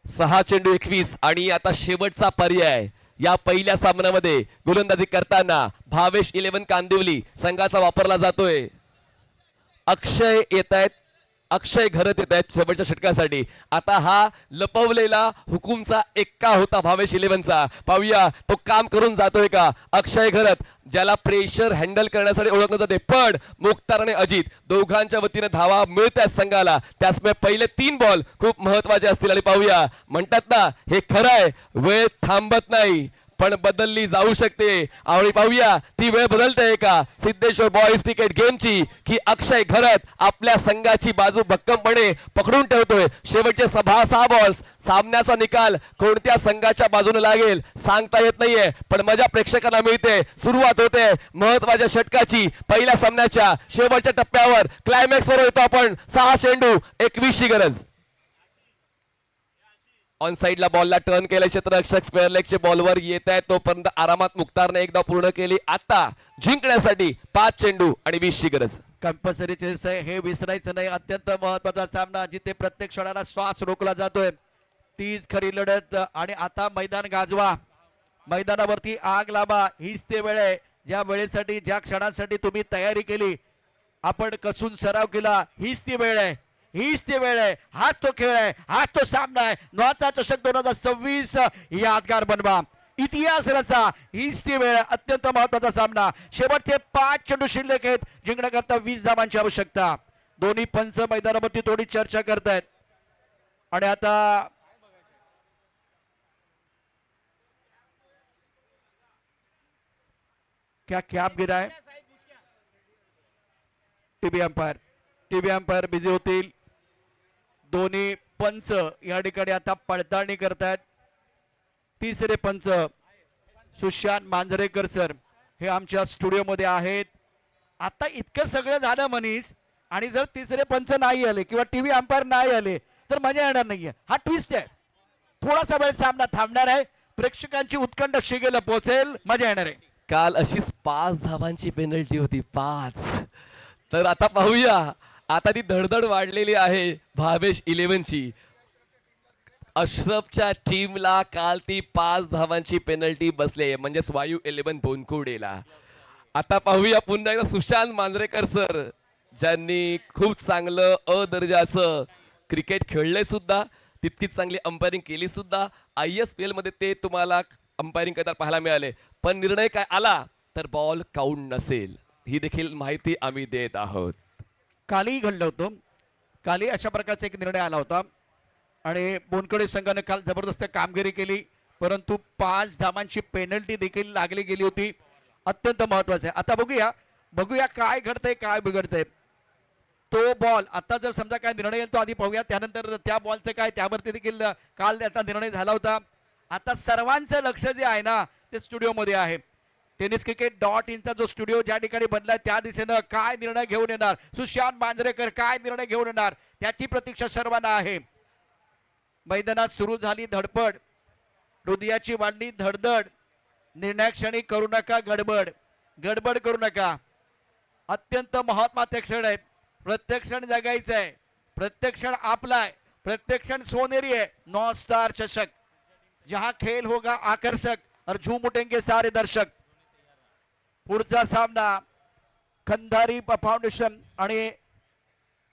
6 चेंडू 21 आणि आता शेवटचा पर्याय या पहिल्या सामन्यामध्ये गोलंदाजी करताना भावेश 11 कांदिवली संघाचा वापरला जातोय. अक्षय येतायत, अक्षय घरत येत आहेत शेवटच्या षटकासाठी. आता हा लपवलेला हुकुमचा एक्का होता भावेश 11चा. पाहूया तो काम करून जातोय का. अक्षय घरत ज्याला प्रेशर हँडल करण्यासाठी ओळखलं जाते, पण मुख्तार आणि अजित दोघांच्या वतीने धावा मिळत आहेत संघाला. त्याचमुळे पहिले 3 बॉल खूप महत्वाचे असतील. आणि पाहूया, म्हणतात ना हे खरं आहे, वेळ थांबत नाही पण बदलली जाऊ शकते. आणि पाहूया ती वेळ बदलते का सिद्धेश्वर बॉयज क्रिकेट गेमची, की अक्षय घरत आपल्या संघाची बाजू भक्कमपणे पकडून ठेवतोय. शेवटचे 6 बॉल्स, सामन्याचा निकाल कोणत्या संघाच्या बाजूने लागेल सांगता येत नाहीये, पण मजा प्रेक्षकांना मिळते. सुरुवात होते महत्वाच्या षटकाची. पहिल्या सामन्याच्या शेवटच्या टप्प्यावर क्लायमॅक्स वर येतो आपण. 6 चेंडू 21 ची गरज. ऑन साइडला बॉलला टर्न केलं क्षेत्ररक्षक स्क्वेअर लेगचे बॉलवर येत आहे, तोपर्यंत आरामात मुख्तारने एकदा पूर्ण केली. आता जिंकण्यासाठी 5 चेंडू आणि 20 ची गरज. कंपल्सरी चेस आहे, हे विसरायचं नाही. अत्यंत महत्वाचा सामना जिथे प्रत्येक क्षणाला श्वास रोखला जातोय, तीच खरी लढत. आणि आता मैदान गाजवा, मैदानावरती आग लावा. हीच ते वेळ आहे ज्या वेळेसाठी, ज्या क्षणासाठी तुम्ही तयारी केली, आपण कसून सराव केला. हीच ती वेळ आहे, हीच ती वेळ आहे. हाच तो खेळ आहे, हाच तो सामना आहे. नॉर्था चषक 2026 यादगार बनवा, इतिहास रचा. हीच ती वेळ, अत्यंत महत्वाचा सामना. शेवटचे 5 चेंडू शिल्लक आहेत. जिंकण्याकरता 20 धावांची आवश्यकता. दोन्ही पंच मैदानावरती थोडी चर्चा करतायत. आणि आता क्या कॅप गिरा है. टीव्ही अंपायर बिझी होतील. दोन्ही पंच या ठिकाणी आता पडताळणी करतायत. तिसरे पंच सुशांत मांजरेकर सर हे आमच्या स्टुडिओमध्ये आहेत. आता इतकं सगळं झालं मनीष, आणि जर तिसरे पंच नाही आले किंवा टीव्ही अंपायर नाही आले तर मजा येणार नाहीये. हा ट्विस्ट आहे. थोडासा वेळ सामना थांबणार आहे, प्रेक्षकांची उत्कंठ शिगेला पोहोचेल, मजा येणार आहे. काल अशीच 5 धावांची पेनल्टी होती, 5. तर आता पाहूया, आता ती धडधड वाढलेली आहे भावेश 11ची. अशरफच्या टीमला काल ती 5 धावांची पेनल्टी बसले, म्हणजेच वायू 11 बोनकुडेला. आता पाहूया पुन्हा एकदा सुशांत मांजरेकर सर, ज्यांनी खूप चांगलं दर्जाचं क्रिकेट खेळले सुद्धा, तितकीच चांगली अंपायरिंग केली सुद्धा. ISPL मध्ये ते तुम्हाला अंपायरिंग करताना पाहायला मिळाले, पण निर्णय काय आला तर बॉल काउंट नसेल, ही देखील माहिती आम्ही देत आहोत. कालही घडलं होतं, कालही अशा प्रकारचा एक निर्णय आला होता. आणि बोनकडे संघाने काल जबरदस्त कामगिरी केली, परंतु 5 धावांची पेनल्टी देखील लागली गेली होती. अत्यंत महत्वाचं आहे. आता बघूया काय घडतंय, काय बिघडतंय. तो बॉल आता जर समजा काय निर्णय येईल तो आधी पाहूया, त्यानंतर त्या बॉलचं काय त्यावरती देखील काल त्याचा निर्णय झाला होता. आता सर्वांचं लक्ष जे आहे ना ते स्टुडिओमध्ये आहे. tenniscricket.in चा जो स्टुडिओ ज्या ठिकाणी बनलाय त्या दिशेनं काय निर्णय घेऊन येणार सुशांत मांजरेकर, काय निर्णय घेऊन येणार त्याची प्रतीक्षा सर्वांना आहे. मैदानात सुरू झाली धडपड, हृदयाची वाढली धडधड. निर्णय क्षणी करू नका गडबड, गडबड करू नका. अत्यंत महत्वाचे क्षण आहे. प्रत्येक क्षण जगायचं आहे, प्रत्येक क्षण आपला आहे, प्रत्येक क्षण सोनेरी आहे. 9 स्टार चषक, जहां खेल होगा आकर्षक और झूम उठेंगे सारे दर्शक. पुढचा सामना खंदारी फाउंडेशन आणि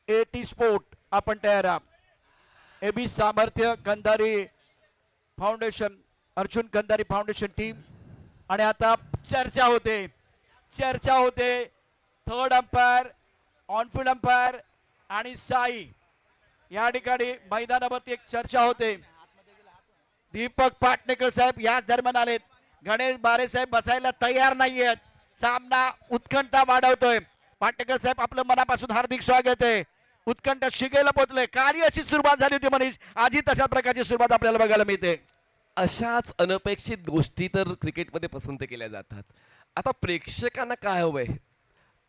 एटी स्पोर्ट आपण तयार आहात. एबी सामर्थ्य Khandari foundation, Arjun Khandari foundation team. आणि आता चर्चा होते थर्ड अंपायर, ऑनफिल्ड अंपायर आणि साई या ठिकाणी मैदानावरती एक चर्चा होते. दीपक पाटणेकर साहेब या दरम्यान आलेत. गणेश बारे साहेब बसायला तयार नाहीयेत. सामना उत्कंठा वाढवतोय. पाटणेकर साहेब आपलं मनापासून हार्दिक स्वागत आहे. उत्कंठ शिगेला पोहोचले. काली अशी सुरुवात झाली होती मनीष, आजही तशा प्रकारची सुरुवात आपल्याला बघायला मिळते. अशाच अनपेक्षित गोष्टी तर क्रिकेटमध्ये पसंत केल्या जातात. आता प्रेक्षकांना काय हवंय,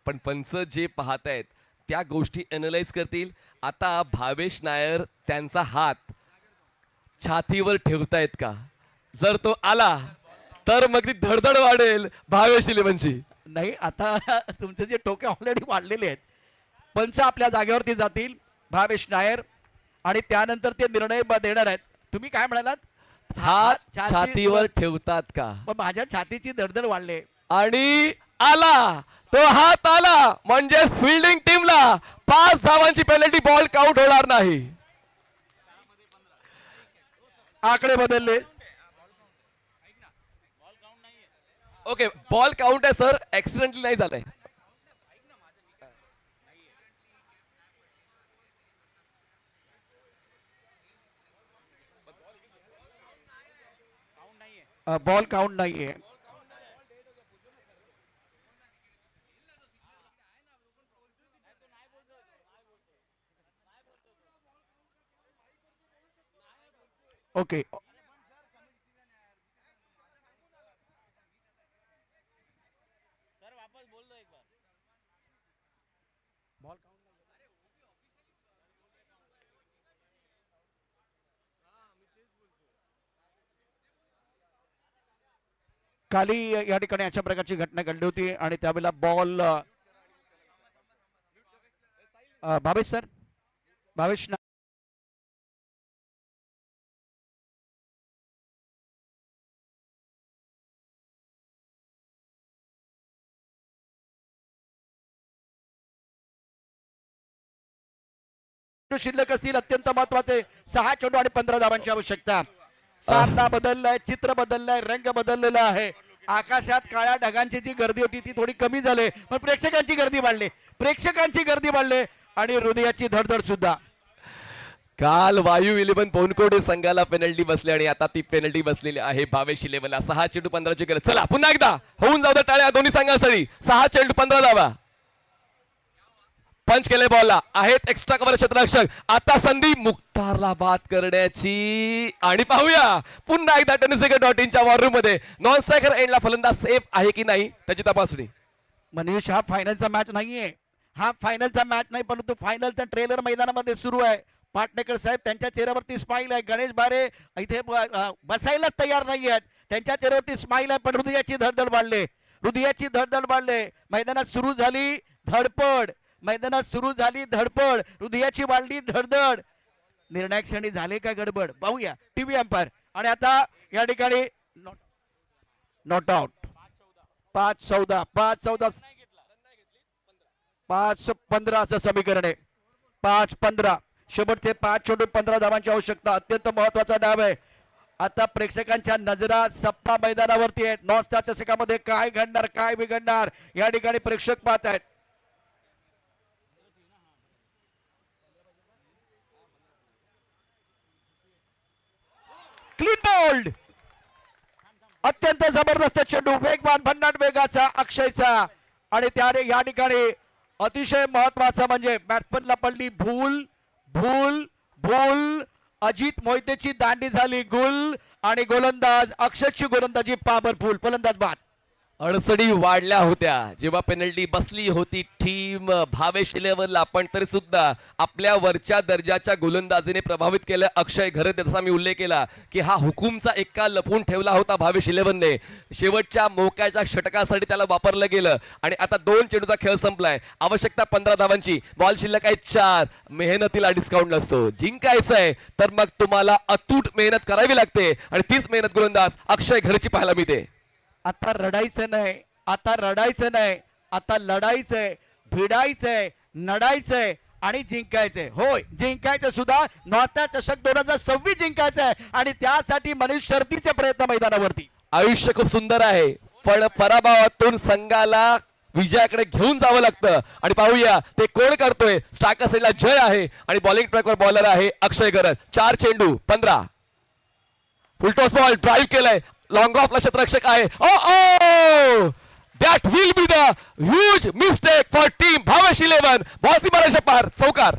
पण पंच जे पाहतायत त्या गोष्टी अनलाइज करतील. आता भावेश नायर त्यांचा हात छातीवर ठेवतायत का, जर तो आला तर मग ती धडधड वाढेल भावेश 11ची. नाही, आता तुमचे जे टोके ऑलरेडी वाढलेले आहेत. पंच आपल्या जागेवरती जातील भावेश नायर, आणि त्यानंतर ते निर्णय देणार आहेत. तुम्ही काय म्हणालात हात छातीवर ठेवतात का? मग माझ्या छातीची धडधड वाढले. आणि आला तो हात आला म्हणजे फिल्डिंग टीमला 5 धावांची पेनल्टी, बॉल काउंट होणार नाही. आकडे बदलले. ओके, बॉल काउंट आहे सर, ऍक्सिडेंटली नाही झालंय. बॉल काउंट नाहीये. ओके, खाली या ठिकाणी अशा प्रकारची घटना घडली होती आणि त्यावेळेला बॉल भावेश सर, भावेश शिल्लक असतील. अत्यंत महत्वाचे 6 चेंडू आणि 15 धावांची आवश्यकता. सामना बदललाय, चित्र बदललाय, रंग बदललेला आहे. आकाशात काळ्या ढगांची जी गर्दी होती ती थोडी कमी झाली, पण प्रेक्षकांची गर्दी वाढली, प्रेक्षकांची गर्दी वाढली आणि हृदयाची धडधड सुद्धा. काल वायू 11 पोनकोडे संघाला पेनल्टी बसली आणि आता ती पेनल्टी बसलेली आहे भावेश 11ला. 6 चेंडू 15ची गरज. चला पुन्हा एकदा होऊन जाऊ दे टाळ्या दोन्ही संघांसाठी. 6 चेंडू 15 धावा. पंच केले बॉलला, आहेत एक्स्ट्रा कव्हर क्षेत्ररक्षक. आता संधी मुख्तारला बाद करण्याची आणि पाहूया पुन्हा एकदा tenniscricket.in वॉर रूम मध्ये नॉन स्ट्रायकर एंडला फलंदाज सेफ आहे की नाही त्याची तपासणी. मनीष, हा फायनलचा मॅच नाहीये, हा फायनलचा मॅच नाही, परंतु फायनलचा ट्रेलर मैदानामध्ये सुरू आहे. पाटणेकर साहेब त्यांच्या चेहऱ्यावरती स्माइल आहे. गणेश बारे इथे बसायला तयार नाही आहेत, त्यांच्या चेहऱ्यावरती स्माइल आहे, पण हृदयाची धडधड वाढले, हृदयाची धडधड वाढले. मैदानात सुरू झाली धडपड, मैदानात सुरू झाली धडपड, हृदयाची वाढली धडधड. निर्णय क्षणी झाले का गडबड, पाहूया टीव्ही अंपायर. आणि आता या ठिकाणी नॉट आउट. 5-14 5-14 5-15 असं समीकरण आहे. 5-15 शेवटचे 5 चेंडू 15 धावांची आवश्यकता. अत्यंत महत्वाचा डाव आहे. आता प्रेक्षकांच्या नजरा सप्पा मैदानावरती आहेत. नॉन स्टार चषकामध्ये काय घडणार, काय बिघडणार, या ठिकाणी प्रेक्षक पाहत आहेत. क्लीन बोल्ड, अत्यंत जबरदस्त चेंडू, वेगवान भन्नाट वेगाचा अक्षयचा. आणि त्याने या ठिकाणी अतिशय महत्वाचं म्हणजे बॅट्समनला पडली भूल, भूल, भूल. अजित मोहितेची दांडी झाली गुल आणि गोलंदाज अक्षयची गोलंदाजी पॉवरफुल, फलंदाज बाद. अडचणी वाढल्या होत्या जेव्हा पेनल्टी बसली होती टीम भावेश 11ला, पण तरी सुद्धा आपल्या वरच्या दर्जाच्या गोलंदाजीने प्रभावित केलं अक्षय घरत. जसा मी उल्लेख केला की हा हुकूमचा एक्का लपवून ठेवला होता भावेश 11ने. शेवटच्या मोक्याच्या षटकासाठी त्याला वापरलं गेलं आणि आता 2 चेंडूचा खेळ संपलाय. आवश्यकता 15 धावांची, बॉल शिल्लक आहे 4. मेहनतीला डिस्काउंट नसतो. जिंकायचंय तर मग तुम्हाला अतूट मेहनत करावी लागते आणि तीच मेहनत गोलंदाज अक्षय घरची पाहायला मिळते. आता रडायचं नाही, आता रडायचं नाही, आता लढायचंय, भिडायचंय, नडायचंय आणि जिंकायचंय. होय, जिंकायचं सुद्धा. नॉर्था चषक 2026 जिंकायचंय आणि त्यासाठी मनीष शर्तीचे प्रयत्न मैदानावरती. आयुष्य खूप सुंदर आहे, पण पराभवातून संघाला विजयाकडे घेऊन जावं लागतं. आणि पाहूया ते कोण करतोय. स्ट्रायकर साईडला जय आहे आणि बॉलिंग ट्रॅकवर बॉलर आहे अक्षय घरत. 4 चेंडू 15. फुलटॉस बॉल ड्राईव्ह केलाय, लॉंग ऑफला क्षेत्ररक्षक आहे. ओ that will be the huge mistake for team Bhavesh 11. Bossy मारायच्या पार, चौकार.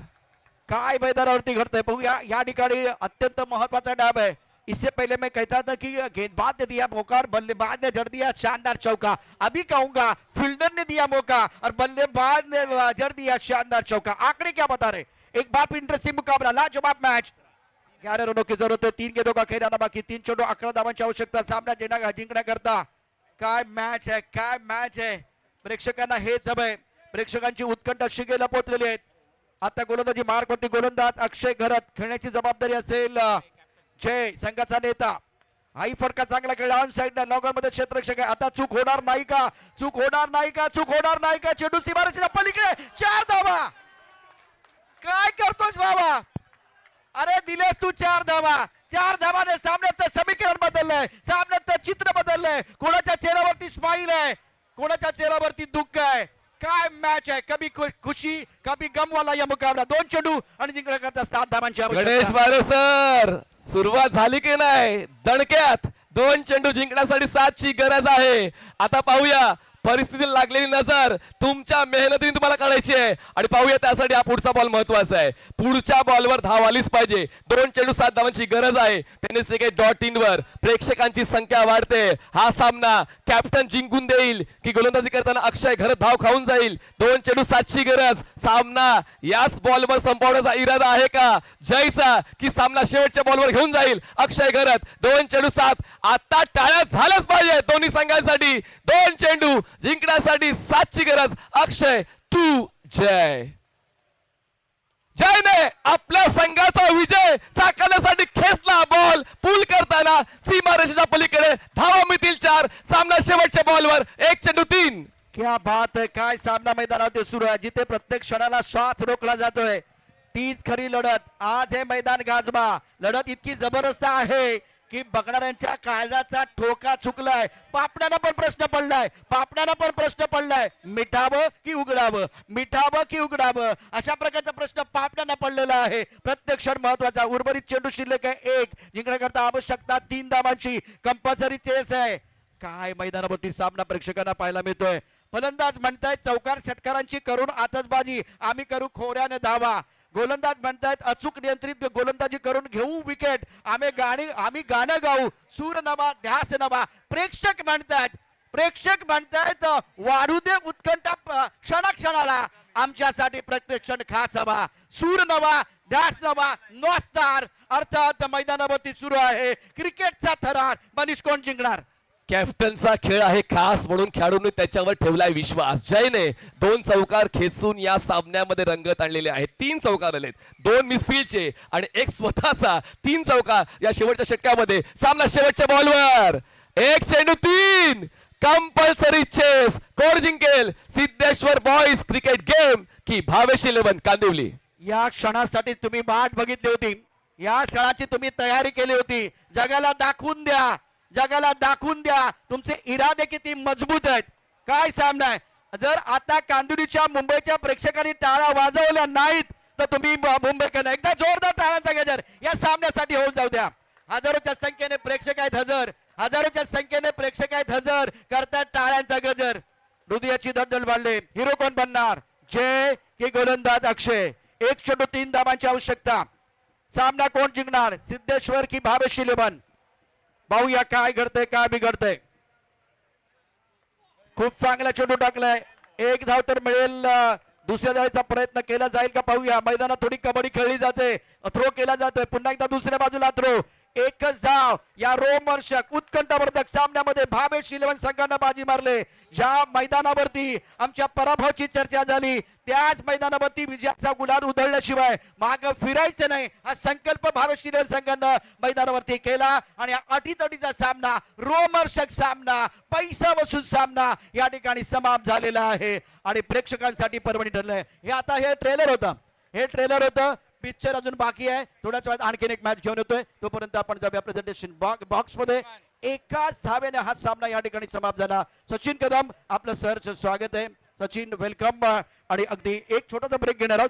काय मैदानावरती घडतंय पाहूया. या ठिकाणी अत्यंत महत्वाचा डाव है. इससे पहले मैं कहता था कि गेंदबाज ने दिया मौका और बल्लेबाज ने जड़ दिया शानदार चौका. अभी कहूंगा फील्डर ने दिया मौका और बल्लेबाज ने जड़ दिया शानदार चौका. आंकड़े क्या बता रहे. एक बार इंटरेस्टिंग मुकाबला, लाजवाब मैच. 11 रनों की जरूरत है. 3 गेंदों का खेल आना बाकी. 3 चेंडू 11 धावांची आवश्यकता. सामना जिंकण्याकरता काय मॅच आहे, काय मॅच आहे. प्रेक्षकांना हेच हवंय. प्रेक्षकांची उत्कंठा शिगेला पोहोचलेली आहेत. आता गोलंदाजी मार्क होती. गोलंदाज अक्षय घरत. खेळण्याची जबाबदारी असेल जय संघाचा नेता. हाई फटका चांगला खेळला ऑन साइड लॉगर मध्ये क्षेत्ररक्षक आहे. आता चूक होणार नाही का, चूक होणार नाही का, चूक होणार नाही का. चेंडू सीमारेषेच्या पलीकडे 4 धावा. काय करतोस बाबा, अरे दिले तू 4 धावा. 4 धावाने सामन्याचं समीकरण बदललंय, सामन्याचं चित्र बदललंय. कोणाच्या चेहऱ्यावरती स्माईल आहे, कोणाच्या चेहऱ्यावरती दुःख आहे. काय मॅच आहे, कभी खुशी कभी गम वाला या मुकाबला. 2 चेंडू आणि जिंकण्याकरता 7 धावांची गणेश आवश्यकता. बारे सर, सुरुवात झाली की नाही दणक्यात. 2 चेंडू जिंकण्यासाठी 7 ची गरज आहे. आता पाहूया परिस्थितीला लागलेली नजर तुमच्या मेहनतीने तुम्हाला काढायची आहे. आणि पाहूया त्यासाठी हा पुढचा बॉल महत्वाचा आहे. पुढच्या बॉलवर धाव आलीच पाहिजे. 2 चेंडू 7 धावांची गरज आहे. टेनिस क्रिकेट.in वर प्रेक्षकांची संख्या वाढते. हा सामना कॅप्टन जिंकून देईल की गोलंदाजी करताना अक्षय घरत धाव खाऊन जाईल. 2 चेंडू 7 ची गरज. सामना याच बॉलवर संपवण्याचा इरादा आहे का जयचा, की सामना शेवटच्या बॉलवर घेऊन जाईल अक्षय घरत. 2 चेंडू 7. आता टाळ्या झाल्याच पाहिजे दोन्ही संघांसाठी. 2 चेंडू जिंकण्यासाठी 7 ची गरज. अक्षय टू जय. जयने आपल्या संघाचा विजय साकारण्यासाठी खेचला बॉल. पूल करताना सीमारेषेच्या पलीकडे धावा मिळतील 4. सामना शेवटच्या बॉलवर 1 चेंडू 3. क्या बात है, काय सामना मैदानावरती सुरू आहे, जिथे प्रत्येक क्षणाला श्वास रोखला जातोय. तीच खरी लढत. आज हे मैदान गाजवा. लढत इतकी जबरदस्त आहे की बघणाऱ्यांच्या काळजाचा ठोका चुकलाय. पापण्याला पण प्रश्न पडलाय, पापण्याला पण प्रश्न पडलाय, मिठावं की उघडावं, मिठावं की उघडावं, अशा प्रकारचा प्रश्न पापण्याला पडलेला आहे. प्रत्येक क्षण महत्वाचा. उर्वरित चेंडू शिल्लक आहे 1. जिंकण्याकरता आवश्यकता 3 धावांची. कंपल्सरी चेस आहे. काय मैदानावरती सामना प्रेक्षकांना पाहायला मिळतोय. फलंदाज म्हणतायत चौकार षटकारांची करून आतषबाजी, आम्ही करू खोऱ्याने धावा. गोलंदाज म्हणतायत अचूक नियंत्रित गोलंदाजी करून घेऊ विकेट. आम्ही गाणं गाऊ, सूर नवा ध्यास नवा. प्रेक्षक म्हणतायत वाढू दे उत्कंठा क्षणाक्षणाला, आमच्यासाठी प्रत्येक क्षण खास हवा. सूर नवा ध्यास नवा नो स्टार. अर्थात मैदानावरती सुरू आहे क्रिकेटचा थरार. मनीष कोण जिंकणार. कॅप्टनचा खेळ आहे खास म्हणून खेळाडूंनी त्याच्यावर ठेवलाय विश्वास. जयने 2 चौकार खेचून या सामन्यामध्ये रंगत आणलेले आहेत. 3 चौकार आलेत, 2 मिसफील्डचे आणि 1 स्वतःचा. 3 चौकार या शेवटच्या षटकामध्ये. सामना शेवटच्या बॉलवर 1 चेंडू 3. Compulsory chess. कोण जिंकेल, सिद्धेश्वर बॉईज क्रिकेट गेम की भावेश 11 कांदिवली. या क्षणासाठी तुम्ही वाट बघितली होती, या क्षणाची तुम्ही तयारी केली होती. जगाला दाखवून द्या, जगाला दाखवून द्या तुमचे इरादे किती मजबूत आहेत. काय सामना आहे. जर आता कांदिवलीच्या मुंबईच्या प्रेक्षकांनी टाळ्या वाजवल्या नाहीत तर तुम्ही मुंबईकडे एकदा जोरदार टाळ्यांचा गजर या सामन्यासाठी होऊन जाऊ द्या. हजारोच्या संख्येने प्रेक्षक आहेत हजर, हजारोच्या संख्येने प्रेक्षक आहेत हजर, करतात टाळ्यांचा गजर. हृदयाची धडधड वाढले. हिरो कोण बनणार, जय की गोलंदाज अक्षय. 1 चेंडू 3 धावांची आवश्यकता. सामना कोण जिंकणार, सिद्धेश्वर की भावेश 11. पाहूया काय घडतंय, काय बिघडतंय. खूप चांगला चेंडू टाकलाय. 1 धाव तर मिळेल. दुसऱ्या धावेचा प्रयत्न केला जाईल का पाहूया. मैदानात थोडी कबड्डी खेळली जाते, थ्रो केला जातोय. पुन्हा एकदा दुसऱ्या बाजूला थ्रो. 1च धाव या रोमहर्षक उत्कंठावर्धक सामन्यामध्ये भावेश 11 संघानं बाजी मारले. ज्या मैदानावरती आमच्या पराभवाची चर्चा झाली त्याच मैदानावरती विजयाचा गुलाल उधळल्याशिवाय माग फिरायचं नाही हा संकल्प भावेश 11 संघानं मैदानावरती केला. आणि अटीतटीचा सामना, रोमहर्षक सामना, पैसा वसूल सामना या ठिकाणी समाप्त झालेला आहे आणि प्रेक्षकांसाठी पर्वणी ठरलंय. हे ट्रेलर होतं. पिक्चर अजून बाकी आहे. थोड्याच वेळात आणखीन एक मॅच घेऊन येतोय. तोपर्यंत आपण जाऊया प्रेझेंटेशन बॉक्स मध्ये. एकाच धावेने हा सामना या ठिकाणी समाप्त झाला. सचिन कदम आपलं सहर्ष स्वागत आहे. सचिन वेलकम. आणि अगदी एक छोटासा ब्रेक घेणार आहोत.